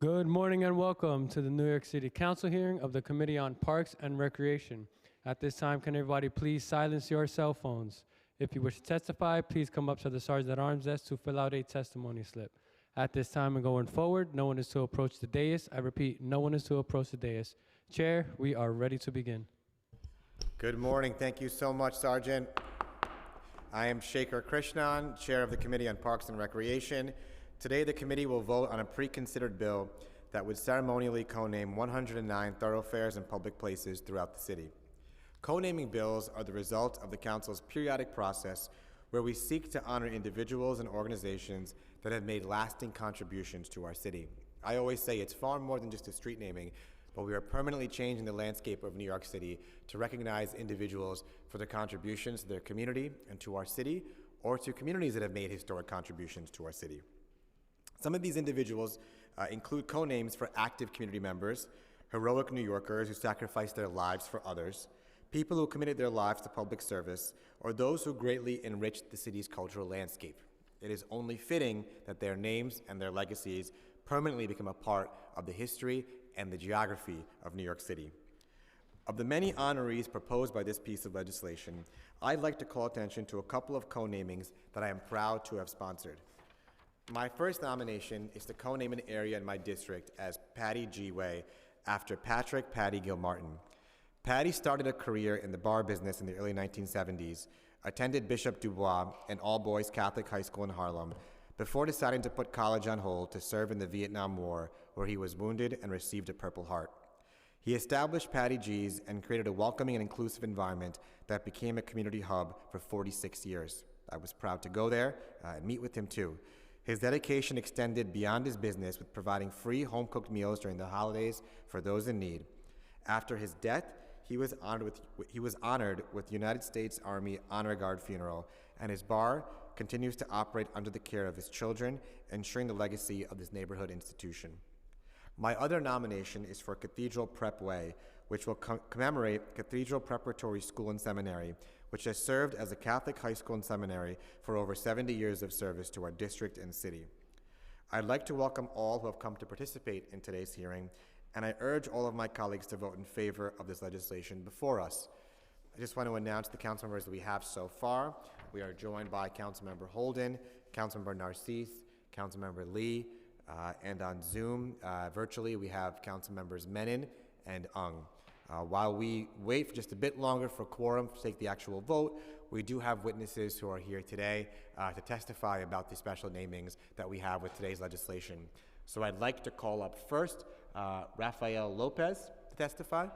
Good morning and welcome to the New York City Council hearing of the Committee on Parks and Recreation. At this time, can everybody please silence your cell phones? If you wish to testify, please come up to the Sergeant at Arms desk to fill out a testimony slip. At this time and going forward, no one is to approach the dais. I repeat, no one is to approach the dais. Chair, we are ready to begin. Good morning. Thank you so much, Sergeant. I am Shekhar Krishnan, Chair of the Committee on Parks and Recreation. Today, the committee will vote on a pre-considered bill that would ceremonially co-name 109 thoroughfares and public places throughout the city. Co-naming bills are the result of the Council's periodic process where we seek to honor individuals and organizations that have made lasting contributions to our city. I always say it's far more than just a street naming, but we are permanently changing the landscape of New York City to recognize individuals for their contributions to their community and to our city, or to communities that have made historic contributions to our city. Some of these individuals include co-names for active community members, heroic New Yorkers who sacrificed their lives for others, people who committed their lives to public service, or those who greatly enriched the city's cultural landscape. It is only fitting that their names and their legacies permanently become a part of the history and the geography of New York City. Of the many honorees proposed by this piece of legislation, I'd like to call attention to a couple of co-namings that I am proud to have sponsored. My first nomination is to co-name an area in my district as Patty G. Way after Patrick Patty Gilmartin. Patty started a career in the bar business in the early 1970s, attended Bishop Dubois, an all-boys Catholic high school in Harlem, before deciding to put college on hold to serve in the Vietnam War, where he was wounded and received a Purple Heart. He established Patty G's and created a welcoming and inclusive environment that became a community hub for 46 years. I was proud to go there and meet with him too. His dedication extended beyond his business with providing free home-cooked meals during the holidays for those in need. After his death, he was honored with the United States Army Honor Guard funeral, and his bar continues to operate under the care of his children, ensuring the legacy of this neighborhood institution. My other nomination is for Cathedral Prep Way, which will commemorate Cathedral Preparatory School and Seminary, which has served as a Catholic high school and seminary for over 70 years of service to our district and city. I'd like to welcome all who have come to participate in today's hearing, and I urge all of my colleagues to vote in favor of this legislation before us. I just want to announce the council members that we have so far. We are joined by Councilmember Holden, Councilmember Narcisse, Councilmember Lee, and on Zoom, virtually, we have Councilmembers Menon and Ung. While we wait for just a bit longer for quorum to take the actual vote, we do have witnesses who are here today to testify about the special namings that we have with today's legislation. So I'd like to call up first Rafael Lopez to testify.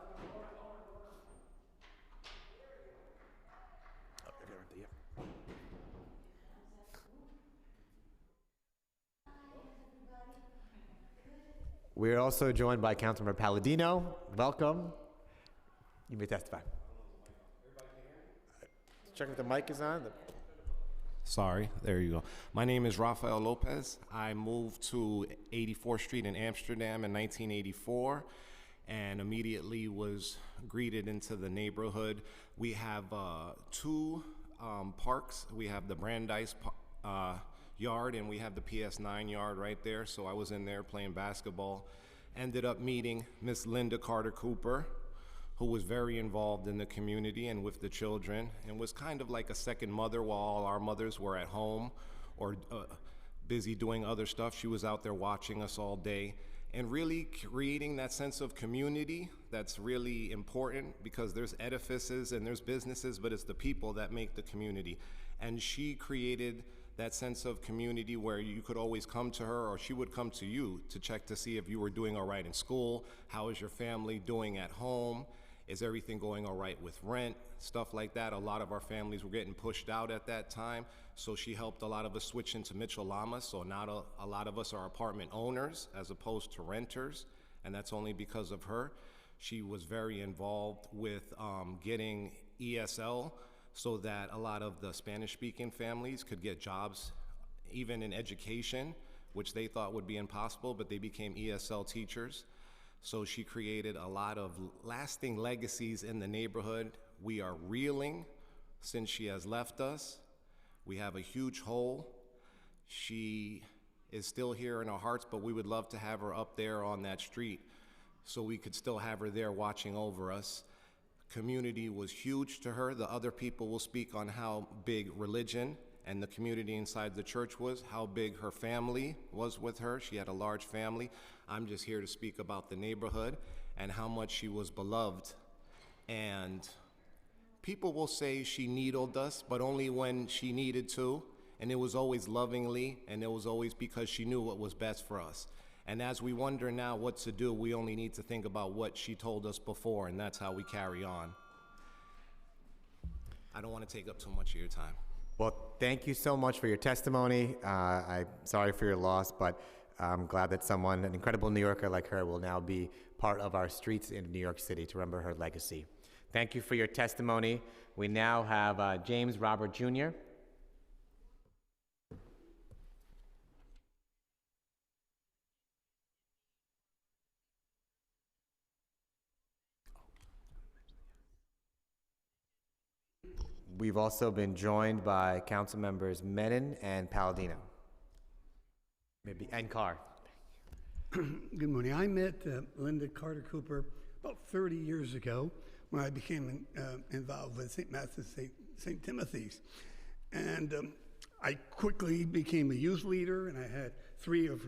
We're also joined by Councilmember Palladino. Welcome. You may testify. Check if the mic is on. Sorry, there you go. My name is Rafael Lopez. I moved to 84th Street in Amsterdam in 1984 and immediately was greeted into the neighborhood. We have two parks. We have the Brandeis yard and we have the PS9 yard right there. So I was in there playing basketball. Ended up meeting Miss Linda Carter Cooper, who was very involved in the community and with the children, and was kind of like a second mother while all our mothers were at home or busy doing other stuff. She was out there watching us all day and really creating that sense of community that's really important, because there's edifices and there's businesses, but it's the people that make the community. And she created that sense of community where you could always come to her, or she would come to you to check to see if you were doing all right in school. How is your family doing at home? Is everything going all right with rent? Stuff like that. A lot of our families were getting pushed out at that time, so she helped a lot of us switch into Mitchell Lamas, so now a lot of us are apartment owners as opposed to renters, and that's only because of her. She was very involved with getting ESL, so that a lot of the Spanish-speaking families could get jobs, even in education, which they thought would be impossible, but they became ESL teachers. So she created a lot of lasting legacies in the neighborhood. We are reeling since she has left us. We have a huge hole. She is still here in our hearts, but we would love to have her up there on that street so we could still have her there watching over us. Community was huge to her. The other people will speak on how big religion and the community inside the church was, how big her family was with her. She had a large family. I'm just here to speak about the neighborhood and how much she was beloved. And people will say she needled us, but only when she needed to. And it was always lovingly, and it was always because she knew what was best for us. And as we wonder now what to do, we only need to think about what she told us before, and that's how we carry on. I don't want to take up too much of your time. Well, thank you so much for your testimony. I'm sorry for your loss, but I'm glad that someone, an incredible New Yorker like her, will now be part of our streets in New York City to remember her legacy. Thank you for your testimony. We now have James Robert Jr. We've also been joined by council members Menon and Palladino. And Carr. Good morning. I met Linda Carter Cooper about 30 years ago when I became involved with St. Matthew's, St. Timothy's. And I quickly became a youth leader, and I had 3 of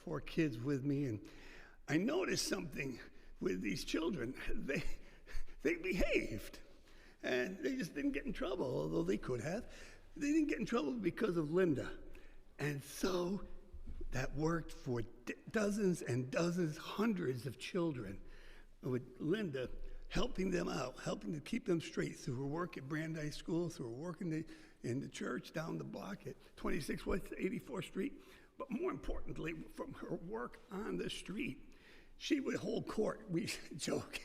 4 kids with me. And I noticed something with these children. They behaved. And they just didn't get in trouble, although they could have. They didn't get in trouble because of Linda. And so that worked for dozens and dozens, hundreds of children, with Linda helping them out, helping to keep them straight through her work at Brandeis School, through her work in the church down the block at 26 West 84th Street, but more importantly, from her work on the street. She would hold court, we joke,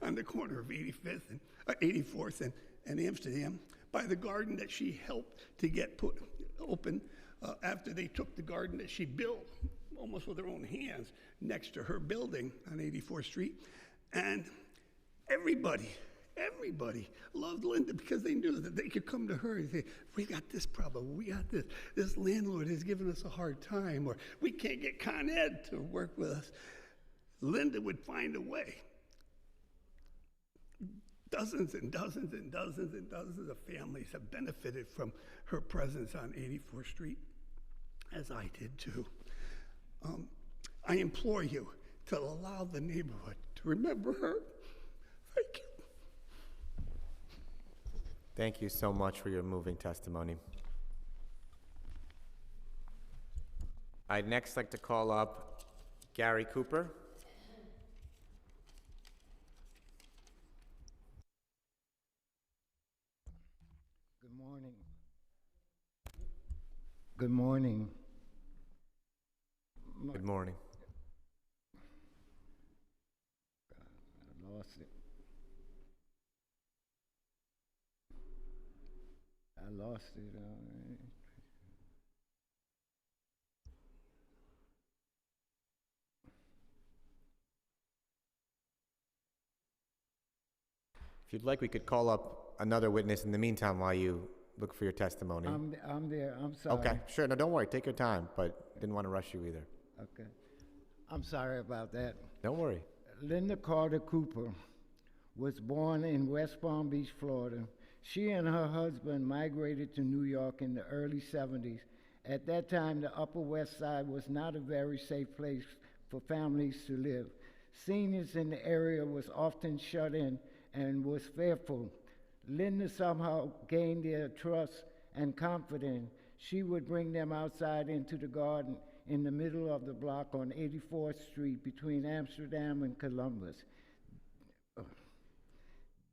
on the corner of 84th and Amsterdam by the garden that she helped to get put open after they took the garden that she built almost with her own hands next to her building on 84th Street. And everybody loved Linda because they knew that they could come to her and say, we got this problem, we got this. This landlord has given us a hard time, or we can't get Con Ed to work with us. Linda would find a way. Dozens and dozens and dozens and dozens of families have benefited from her presence on 84th Street, as I did too. I implore you to allow the neighborhood to remember her. Thank you. Thank you so much for your moving testimony. I'd next like to call up Gary Cooper. Good morning. Good morning. I lost it. If you'd like, we could call up another witness in the meantime while you look for your testimony. I'm there. I'm sorry. Okay, sure. No, don't worry. Take your time, but didn't want to rush you either. Okay. I'm sorry about that. Don't worry. Linda Carter Cooper was born in West Palm Beach, Florida. She and her husband migrated to New York in the early 70s. At that time, the Upper West Side was not a very safe place for families to live. Seniors in the area was often shut in and was fearful. Linda somehow gained their trust and confidence. She would bring them outside into the garden in the middle of the block on 84th Street between Amsterdam and Columbus.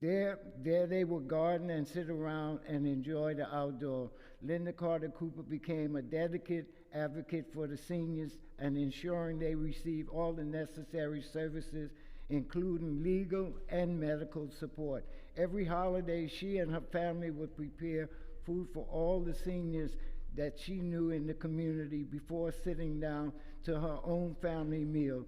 There they would garden and sit around and enjoy the outdoor. Linda Carter Cooper became a dedicated advocate for the seniors and ensuring they receive all the necessary services, including legal and medical support. Every holiday, she and her family would prepare food for all the seniors that she knew in the community before sitting down to her own family meal.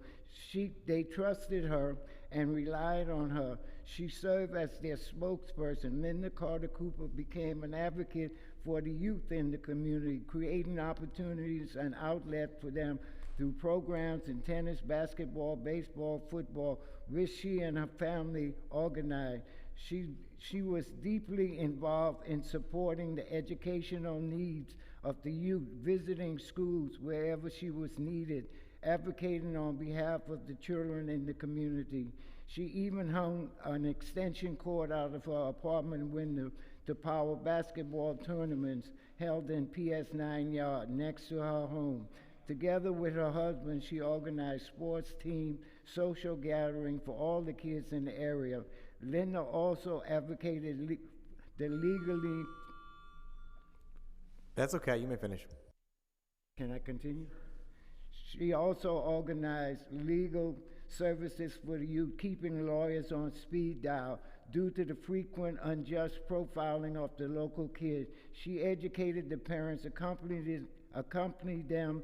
They trusted her and relied on her. She served as their spokesperson. Linda Carter Cooper became an advocate for the youth in the community, creating opportunities and outlets for them through programs in tennis, basketball, baseball, football, which she and her family organized. She was deeply involved in supporting the educational needs of the youth, visiting schools wherever she was needed, advocating on behalf of the children in the community. She even hung an extension cord out of her apartment window to power basketball tournaments held in PS 9 Yard next to her home. Together with her husband, she organized sports team, social gathering for all the kids in the area. Linda also advocated the legally. That's okay, you may finish. Can I continue? She also organized legal services for the youth, keeping lawyers on speed dial due to the frequent unjust profiling of the local kids. She educated the parents, accompanied them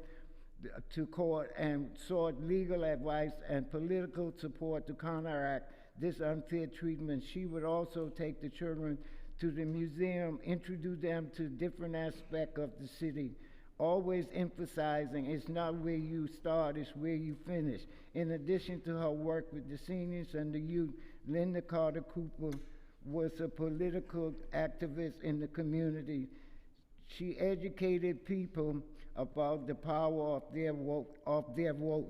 to court, and sought legal advice and political support to counteract this unfair treatment. She would also take the children to the museum, introduce them to different aspects of the city, always emphasizing it's not where you start, it's where you finish. In addition to her work with the seniors and the youth, Linda Carter Cooper was a political activist in the community. She educated people about the power of their vote,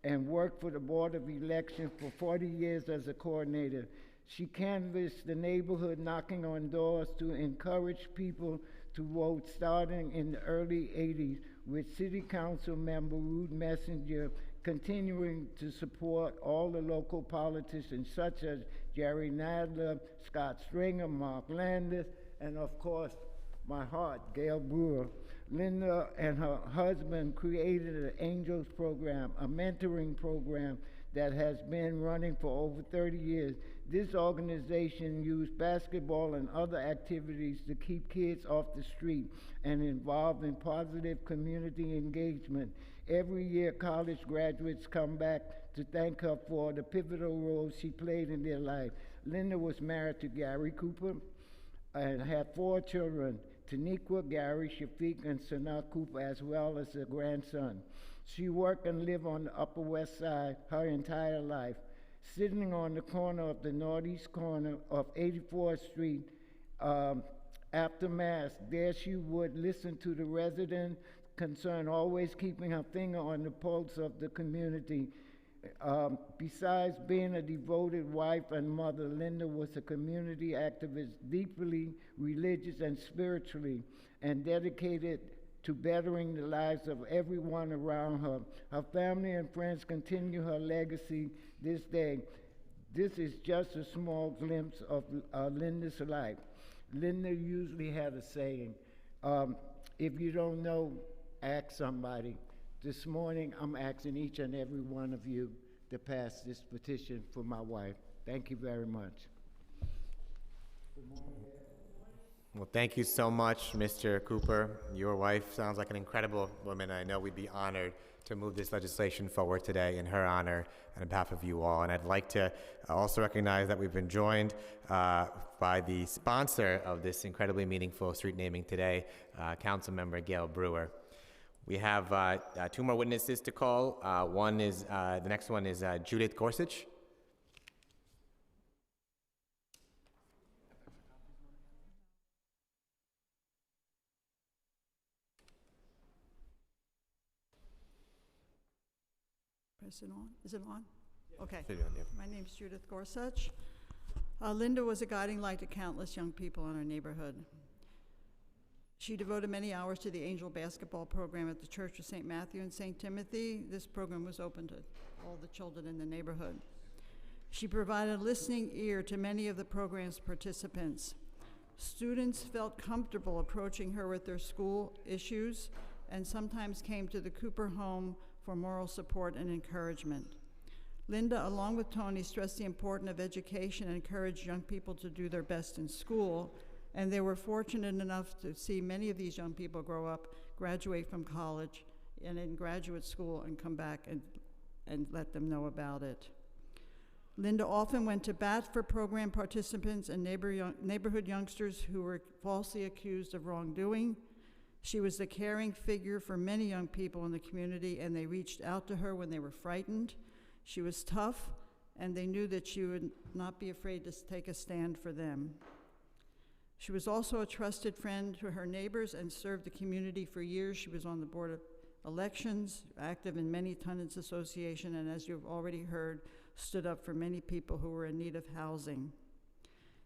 and worked for the Board of Elections for 40 years as a coordinator. She canvassed the neighborhood, knocking on doors to encourage people to vote, starting in the early 80s, with City Council member Ruth Messenger continuing to support all the local politicians such as Jerry Nadler, Scott Stringer, Mark Landis, and of course, my heart, Gail Brewer. Linda and her husband created an Angels program, a mentoring program that has been running for over 30 years. This organization used basketball and other activities to keep kids off the street and involved in positive community engagement. Every year, college graduates come back to thank her for the pivotal role she played in their life. Linda was married to Gary Cooper and had 4 children, Taniqua, Gary, Shafiq, and Sana Cooper, as well as a grandson. She worked and lived on the Upper West Side her entire life. Sitting on the corner of the northeast corner of 84th Street, after Mass, there she would listen to the residents concerned, always keeping her finger on the pulse of the community. Besides being a devoted wife and mother, Linda was a community activist, deeply religious and spiritually, and dedicated to bettering the lives of everyone around her. Her family and friends continue her legacy this day. This is just a small glimpse of Linda's life. Linda usually had a saying, if you don't know, ask somebody. This morning, I'm asking each and every one of you to pass this petition for my wife. Thank you very much. Well, thank you so much, Mr. Cooper. Your wife sounds like an incredible woman. I know we'd be honored to move this legislation forward today in her honor and on behalf of you all. And I'd like to also recognize that we've been joined by the sponsor of this incredibly meaningful street naming today, Councilmember Gail Brewer. We have 2 more witnesses to call. The next one is Judith Gorsuch. Is it on? Is it on? Okay. Should be on, yeah. My name's Judith Gorsuch. Linda was a guiding light to countless young people in our neighborhood. She devoted many hours to the Angel basketball program at the Church of St. Matthew and St. Timothy. This program was open to all the children in the neighborhood. She provided a listening ear to many of the program's participants. Students felt comfortable approaching her with their school issues and sometimes came to the Cooper home for moral support and encouragement. Linda, along with Tony, stressed the importance of education and encouraged young people to do their best in school, and they were fortunate enough to see many of these young people grow up, graduate from college and in graduate school, and come back and let them know about it. Linda often went to bat for program participants and neighborhood youngsters who were falsely accused of wrongdoing. She was the caring figure for many young people in the community, and they reached out to her when they were frightened. She was tough, and they knew that she would not be afraid to take a stand for them. She was also a trusted friend to her neighbors and served the community for years. She was on the Board of Elections, active in many tenants association, and as you've already heard, stood up for many people who were in need of housing.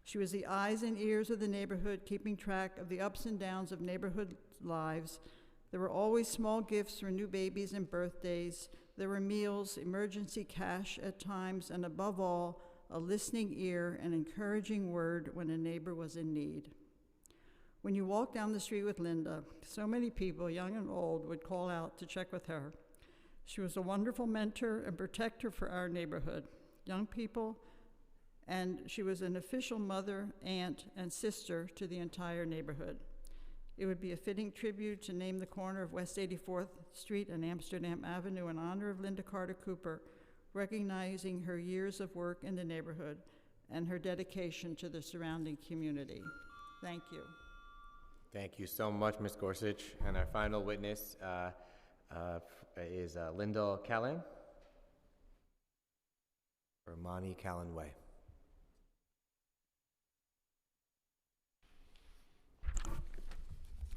She was the eyes and ears of the neighborhood, keeping track of the ups and downs of neighborhood lives. There were always small gifts for new babies and birthdays. There were meals, emergency cash at times, and above all, a listening ear and encouraging word when a neighbor was in need. When you walk down the street with Linda, so many people, young and old, would call out to check with her. She was a wonderful mentor and protector for our neighborhood, young people, and she was an official mother, aunt, and sister to the entire neighborhood. It would be a fitting tribute to name the corner of West 84th Street and Amsterdam Avenue in honor of Linda Carter Cooper, recognizing her years of work in the neighborhood and her dedication to the surrounding community. Thank you. Thank you so much, Ms. Gorsuch. And our final witness is Linda Callan, or Monty Callan Way.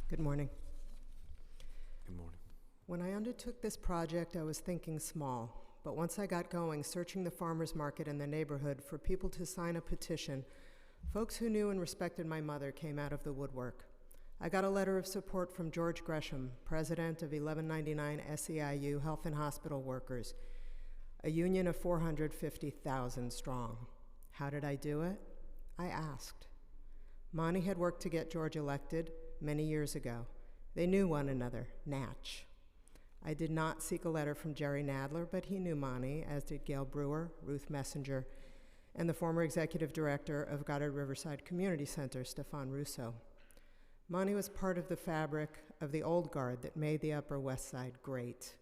Good morning. Good morning. When I undertook this project, I was thinking small, but once I got going, searching the farmers market in the neighborhood for people to sign a petition, folks who knew and respected my mother came out of the woodwork. I got a letter of support from George Gresham, president of 1199 SEIU Health and Hospital Workers, a union of 450,000 strong. How did I do it? I asked. Monty had worked to get George elected many years ago. They knew one another, Natch. I did not seek a letter from Jerry Nadler, but he knew Monty, as did Gail Brewer, Ruth Messenger, and the former executive director of Goddard Riverside Community Center, Stefan Russo. Monty was part of the fabric of the old guard that made the Upper West Side great.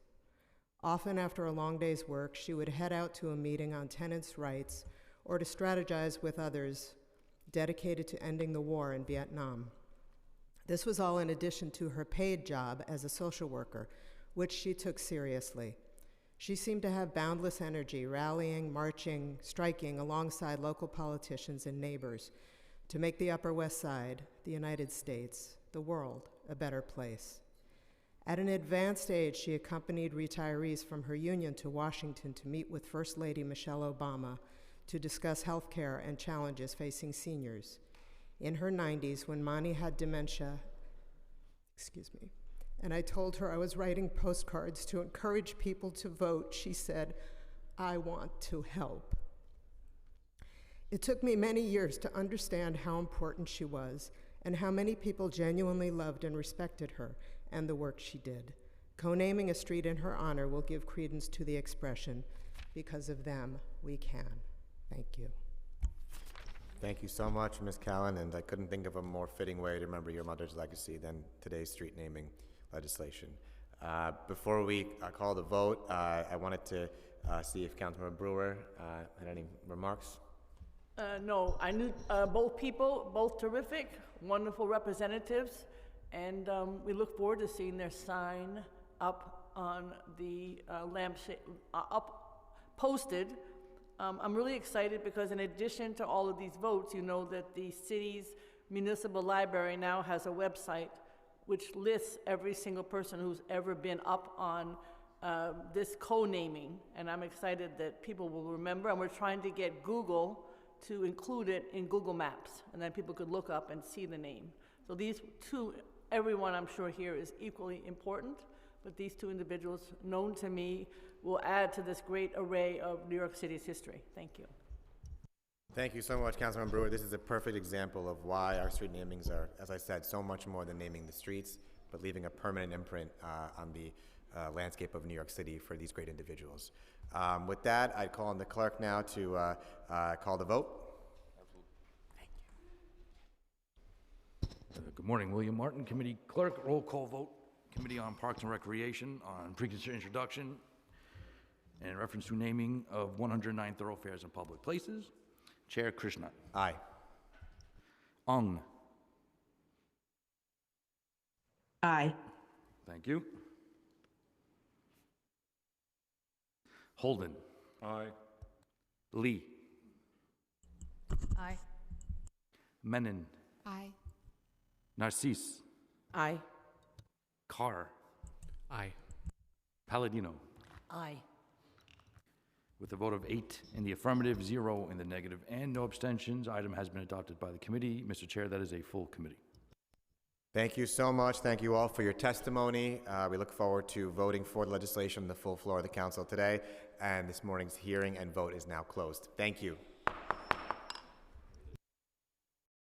Often after a long day's work, she would head out to a meeting on tenants' rights or to strategize with others dedicated to ending the war in Vietnam. This was all in addition to her paid job as a social worker, which she took seriously. She seemed to have boundless energy, rallying, marching, striking alongside local politicians and neighbors to make the Upper West Side, the United States, the world, a better place. At an advanced age, she accompanied retirees from her union to Washington to meet with First Lady Michelle Obama to discuss health care and challenges facing seniors. In her 90s, when Monty had dementia, and I told her I was writing postcards to encourage people to vote, she said, "I want to help." It took me many years to understand how important she was and how many people genuinely loved and respected her and the work she did. Co-naming a street in her honor will give credence to the expression, "Because of them, we can." Thank you. Thank you so much, Ms. Callan, and I couldn't think of a more fitting way to remember your mother's legacy than today's street naming legislation. Before we call the vote, I wanted to see if Councilmember Brewer had any remarks. No, I knew both people, both terrific, wonderful representatives, and we look forward to seeing their sign up on the lampshade, posted. I'm really excited because in addition to all of these votes, you know that the city's municipal library now has a website which lists every single person who's ever been up on this co-naming, and I'm excited that people will remember, and we're trying to get Google to include it in Google Maps, and then people could look up and see the name. So these two, everyone I'm sure here is equally important, but these two individuals known to me will add to this great array of New York City's history. Thank you. Thank you so much, Councilman Brewer. This is a perfect example of why our street namings are, as I said, so much more than naming the streets, but leaving a permanent imprint on the landscape of New York City for these great individuals. With that, I'd call on the clerk now to call the vote. Good morning, William Martin, Committee Clerk. Roll call vote. Committee on Parks and Recreation on preconsidered introduction. and in reference to naming of 109 thoroughfares and public places. Chair Krishnan. Aye. Ung. Aye. Thank you. Holden. Aye. Lee. Aye. Menon. Aye. Narcisse. Aye. Carr. Aye. Palladino. Aye. With a vote of 8 in the affirmative, 0 in the negative, and no abstentions, item has been adopted by the committee. Mr. Chair, that is a full committee. Thank you so much. Thank you all for your testimony. We look forward to voting for the legislation on the full floor of the council today, and this morning's hearing and vote is now closed. Thank you.